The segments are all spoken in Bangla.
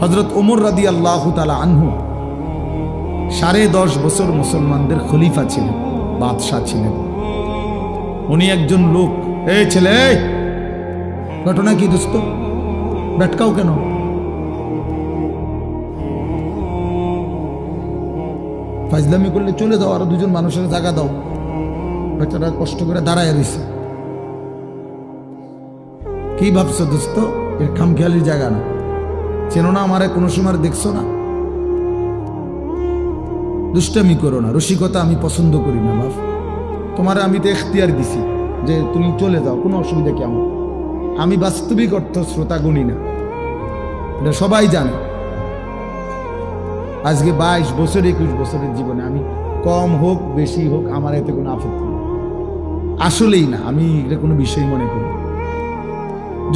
হযরত ওমর রাদিয়াল্লাহু তাআলা আনহু 10.5 বছর মুসলমানদের খলিফা ছিলেন, বাদশাহ ছিলেন। উনি একজন লোক, এই ছেলে, ঘটনা কি দোস্ত, ব্যাটকাও কেন? ফাইজলামি করলে চলে যাও, আরো দুজন মানুষের জায়গা দাও। বেচারা কষ্ট করে দাঁড়ায় রয়েছে। কি ভাবছো দোস্ত? এর খামখেয়ালির জায়গা না। চেনো না আমারে? কোনো সময় দেখছো না? দুষ্টামি করো না, রসিকতা আমি পছন্দ করি না বাপ। তোমারে আমি তো এখতিয়ার দিছি যে তুমি চলে যাও, কোনো অসুবিধা কি আমার? আমি বাস্তবিক অর্থ শ্রোতা গুণী না, এটা সবাই জানে। আজকে 22 বছর 21 বছরের জীবনে আমি কম হোক বেশি হোক আমার এতে কোনো আপত্তি নেই, আসলেই না। আমি এটা কোনো বিষয় মনে করি না।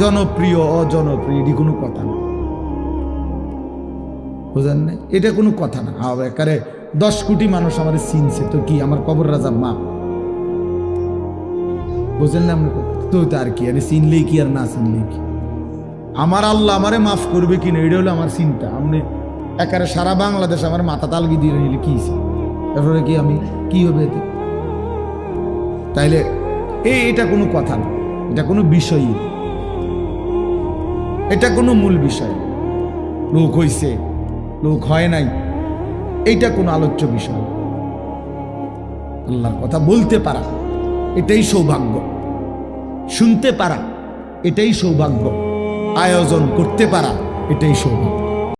জনপ্রিয় অজনপ্রিয় এটি কোনো কথা না, বুঝেন না? এটা কোনো কথা না। একারে 10 কোটি মানুষ আমার চিনছে, তো কি আমার কবর রাজার মা, বুঝেন না? তো আর কি, আরে চিনলেই কি আর না চিনলেই কি? আমার আল্লাহ আমারে মাফ করবে কিনা এটা হলো আমার চিন্তা। আপনি একারে সারা বাংলাদেশ আমার মাথা তালগি দিয়ে নিলে কি, এরপরে কি আমি কি হবে এতে? তাইলে এটা কোনো কথা না, এটা কোনো বিষয়ই না, এটা কোনো মূল বিষয়। লোক হইছে, লোক হয় নাই, এইটা কোনো আলোচ্য বিষয়। আল্লাহর কথা বলতে পারা এটাই সৌভাগ্য, শুনতে পারা এটাই সৌভাগ্য, আয়োজন করতে পারা এটাই সৌভাগ্য।